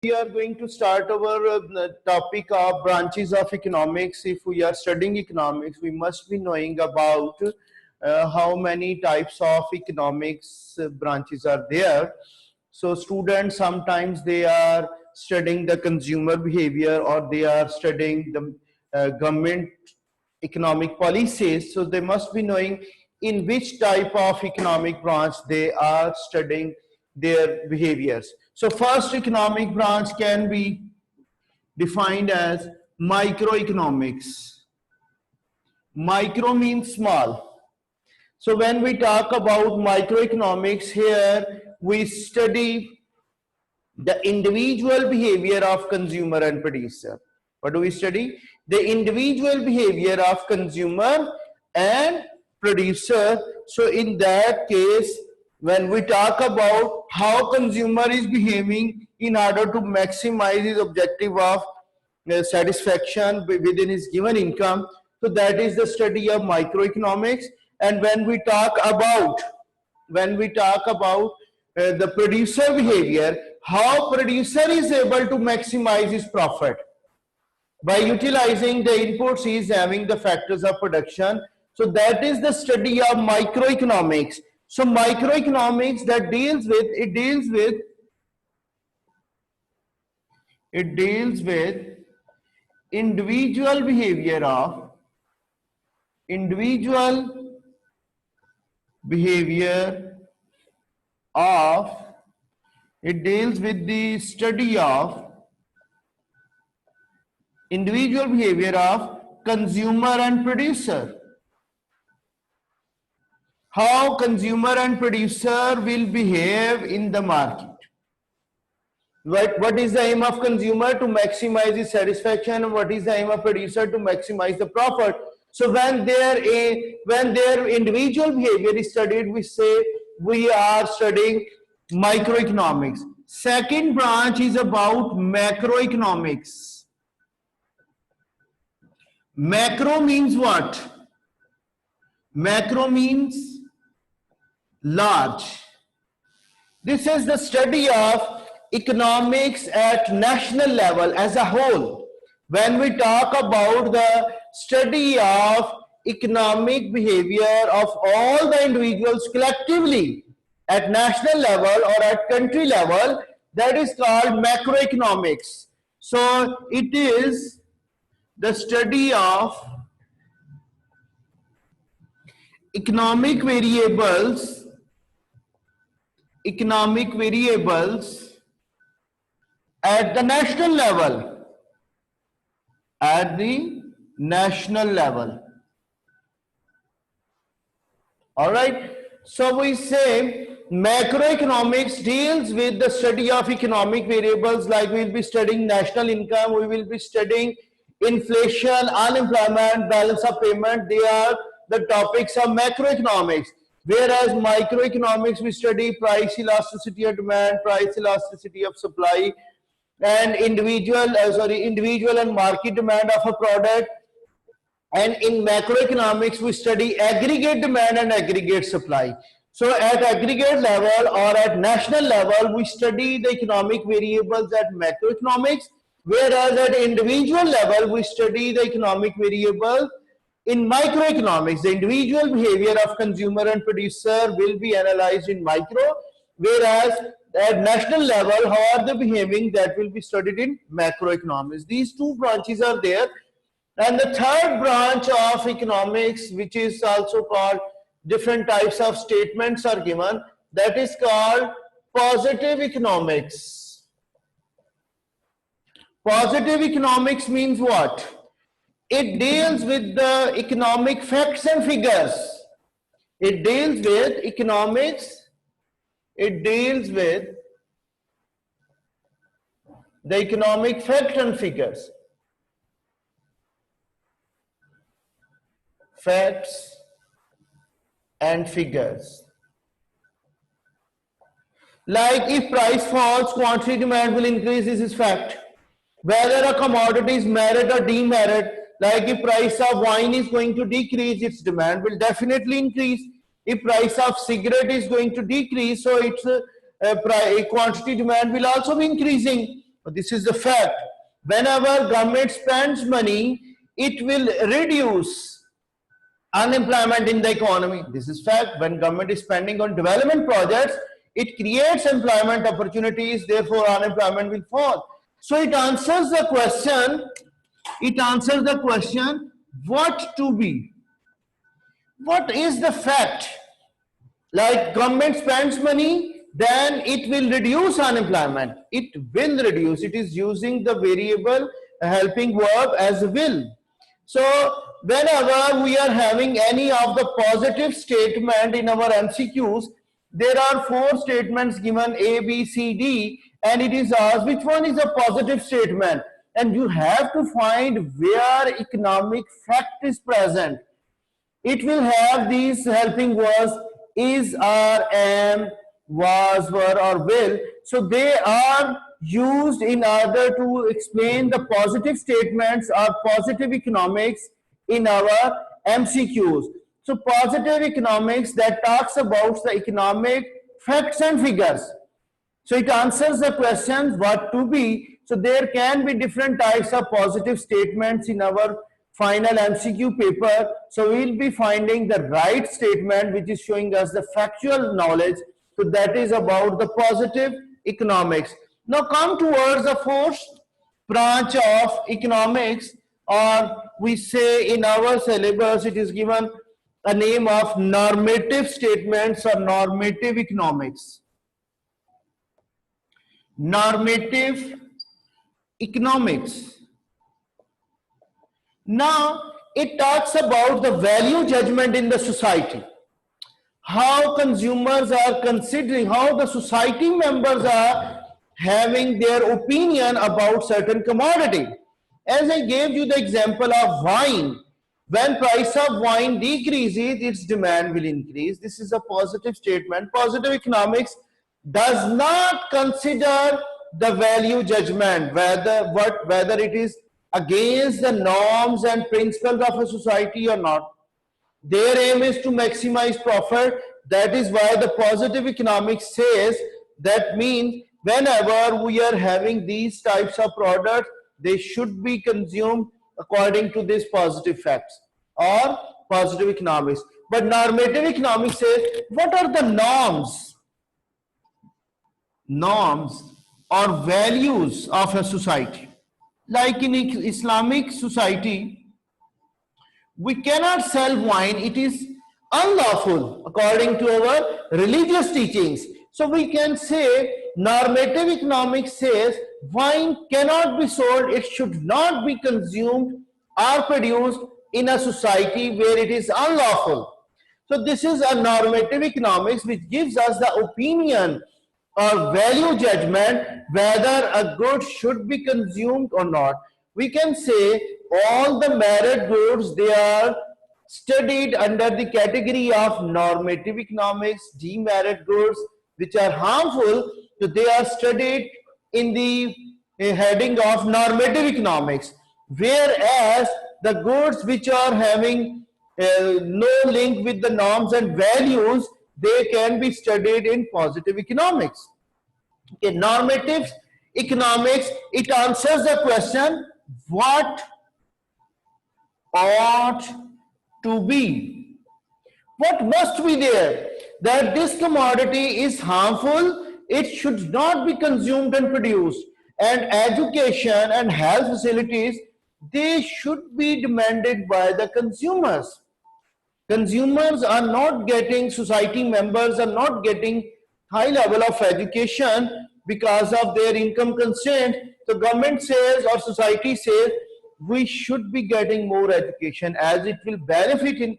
We are going to start our topic of branches of economics. If we are studying economics, we must be knowing about how many types of economics branches are there. So students, sometimes they are studying the consumer behavior, or they are studying the government economic policies. So they must be knowing in which type of economic branch they are studying their behaviors. So first economic branch can be defined as microeconomics. Micro means small. So when we talk about microeconomics, here we study the individual behavior of consumer and producer. What do we study? The individual behavior of consumer and producer. So in that case, when we talk about how consumer is behaving in order to maximize his objective of satisfaction within his given income, so that is the study of microeconomics. And when we talk about the producer behavior, how producer is able to maximize his profit by utilizing the inputs he is having, the factors of production. So that is the study of microeconomics. So microeconomics that deals with individual behavior of it deals with the study of individual behavior of consumer and producer. How consumer and producer will behave in the market. What is the aim of consumer? To maximize his satisfaction. And what is the aim of producer? To maximize the profit. So when their individual behavior is studied, we say we are studying microeconomics. Second branch is about macroeconomics. Macro means what? Macro means large. This is the study of economics at national level as a whole. When we talk about the study of economic behavior of all the individuals collectively at national level or at country level, that is called macroeconomics. So it is the study of economic variables at the national level. All right. So we say macroeconomics deals with the study of economic variables, like we will be studying national income, we will be studying inflation, unemployment, balance of payment. They are the topics of macroeconomics. Whereas microeconomics, we study price elasticity of demand, price elasticity of supply, and individual and market demand of a product. And in macroeconomics, we study aggregate demand and aggregate supply. So at aggregate level or at national level, we study the economic variables at macroeconomics, whereas at individual level, we study the economic variables in microeconomics. The individual behavior of consumer and producer will be analyzed in micro, whereas at national level, how are they behaving, that will be studied in macroeconomics. These two branches are there. And the third branch of economics, which is also called different types of statements are given, that is called positive economics. Positive economics means what? It deals with the economic facts and figures. It deals with economics. It deals with the economic facts and figures. Facts and figures. Like if price falls, quantity demand will increase. This is fact. Whether a commodity is merit or demerit, like if price of wine is going to decrease, its demand will definitely increase. If price of cigarette is going to decrease, so its quantity demand will also be increasing. But this is the fact. Whenever government spends money, it will reduce unemployment in the economy. This is fact. When government is spending on development projects, it creates employment opportunities, therefore unemployment will fall. So it answers the question, what to be? What is the fact? Like government spends money, then it will reduce unemployment. It will reduce. It is using the variable helping verb as will. So whenever we are having any of the positive statement in our MCQs, there are 4 statements given A, B, C, D, and it is asked which one is a positive statement, and you have to find where economic fact is present. It will have these helping words is, are, am, was, were, or will. So they are used in order to explain the positive statements or positive economics in our MCQs. So positive economics that talks about the economic facts and figures. So it answers the question what to be. So there can be different types of positive statements in our final MCQ paper. So we'll be finding the right statement which is showing us the factual knowledge. So that is about the positive economics. Now come towards the fourth branch of economics, or we say in our syllabus it is given a name of normative statements or normative economics. Normative economics. Now, it talks about the value judgment in the society. How consumers are considering, how the society members are having their opinion about certain commodity. As I gave you the example of wine, when price of wine decreases, its demand will increase. This is a positive statement. Positive economics does not consider the value judgment, whether it is against the norms and principles of a society or not. Their aim is to maximize profit. That is why the positive economics says that means whenever we are having these types of products, they should be consumed according to these positive facts or positive economics. But normative economics says what are the norms or values of a society. Like in Islamic society, we cannot sell wine. It is unlawful according to our religious teachings. So we can say normative economics says wine cannot be sold. It should not be consumed or produced in a society where it is unlawful. So this is a normative economics which gives us the opinion or value judgment whether a good should be consumed or not. We can say all the merit goods, they are studied under the category of normative economics. Demerit goods which are harmful, so they are studied in the heading of normative economics, whereas the goods which are having no link with the norms and values, they can be studied in positive economics. Okay, normative economics, it answers the question what ought to be, what must be there, that this commodity is harmful, it should not be consumed and produced, and education and health facilities, they should be demanded by the consumers. Consumers are not getting, society members are not getting high level of education because of their income constraint. The government says or society says we should be getting more education as it will benefit in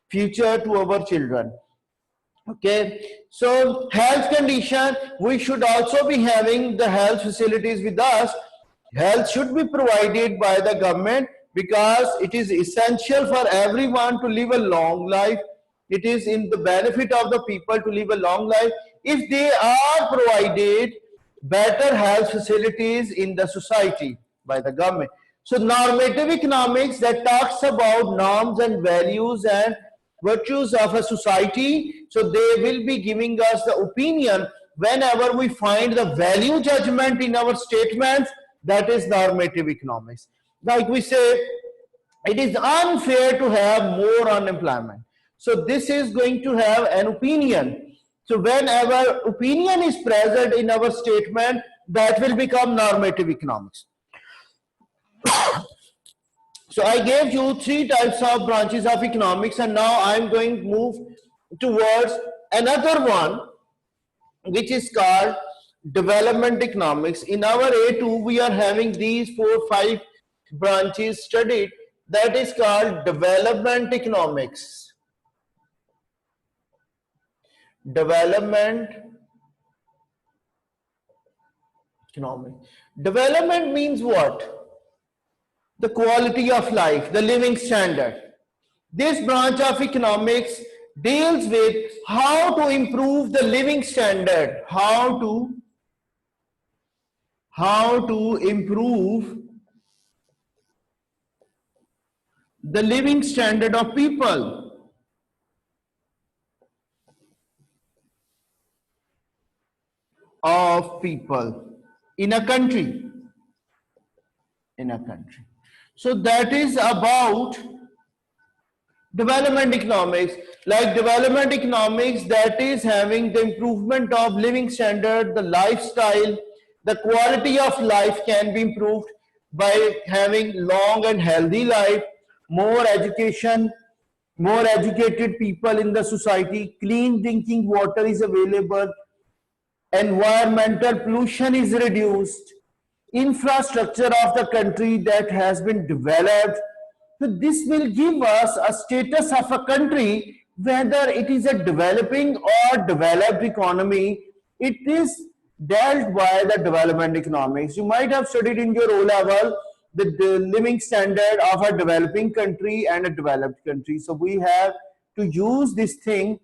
future to our children. Okay, so health condition, we should also be having the health facilities with us. Health should be provided by the government because it is essential for everyone to live a long life. It is in the benefit of the people to live a long life if they are provided better health facilities in the society by the government. So normative economics that talks about norms and values and virtues of a society, so they will be giving us the opinion whenever we find the value judgment in our statements, that is normative economics. Like we say, it is unfair to have more unemployment. So this is going to have an opinion. So whenever opinion is present in our statement, that will become normative economics. So I gave you three types of branches of economics, and now I'm going to move towards another one, which is called development economics. In our A2, we are having these 4-5 branches studied. That is called development economics. Development economics. Development means what? The quality of life, the living standard. This branch of economics deals with how to improve the living standard, how to improve the living standard of people. In a country. So that is about development economics. Like development economics, that is having the improvement of living standard, the lifestyle, the quality of life can be improved by having long and healthy life, more education, more educated people in the society, clean drinking water is available, environmental pollution is reduced, infrastructure of the country that has been developed. So this will give us a status of a country, whether it is a developing or developed economy. It is dealt by the development economics. You might have studied in your O-level the living standard of a developing country and a developed country. So we have to use this thing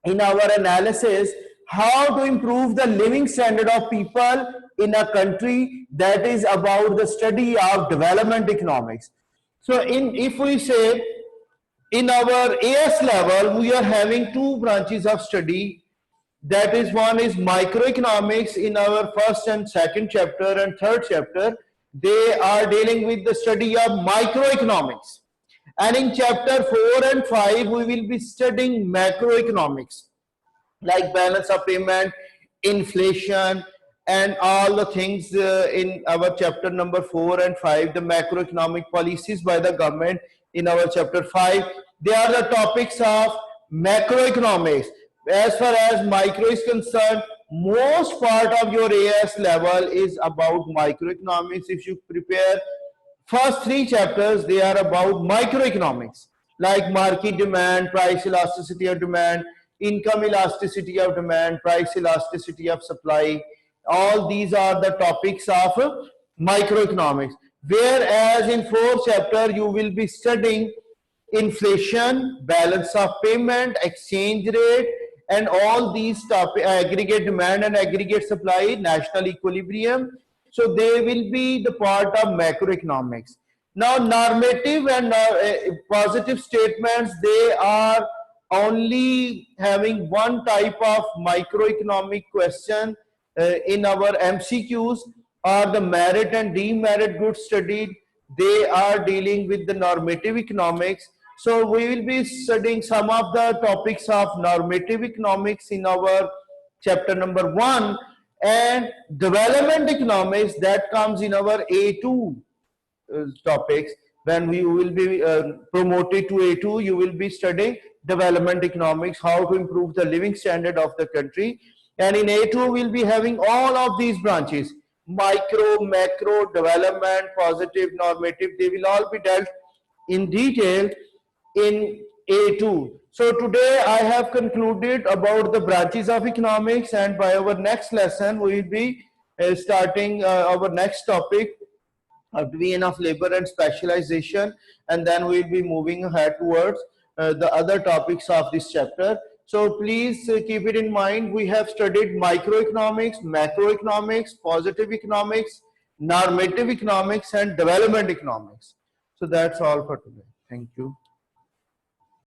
in our analysis, how to improve the living standard of people in a country. That is about the study of development economics. So if we say in our AS level, we are having two branches of study. That is, one is microeconomics in our first and second chapter and third chapter. They are dealing with the study of microeconomics. And in chapter 4 and 5, we will be studying macroeconomics, like balance of payment, inflation, and all the things in our chapter number 4 and 5, the macroeconomic policies by the government in our chapter 5. They are the topics of macroeconomics. As far as micro is concerned, most part of your AS level is about microeconomics. If you prepare first 3 chapters, they are about microeconomics, like market demand, price elasticity of demand, income elasticity of demand, price elasticity of supply. All these are the topics of microeconomics. Whereas in 4th chapter, you will be studying inflation, balance of payment, exchange rate, and all these topics, aggregate demand and aggregate supply, national equilibrium. So they will be the part of macroeconomics. Now normative and positive statements, they are only having one type of microeconomic question in our MCQs, or the merit and demerit goods studied. They are dealing with the normative economics. So we will be studying some of the topics of normative economics in our chapter number 1, and development economics, that comes in our A2 topics. When we will be promoted to A2, you will be studying development economics, how to improve the living standard of the country. And in A2, we'll be having all of these branches: micro, macro, development, positive, normative. They will all be dealt in detail in A2. So today I have concluded about the branches of economics, and by our next lesson we will be starting our next topic, division of labor and specialization, and then we will be moving ahead towards the other topics of this chapter. So please keep it in mind, we have studied microeconomics, macroeconomics, positive economics, normative economics, and development economics. So that's all for today. Thank you.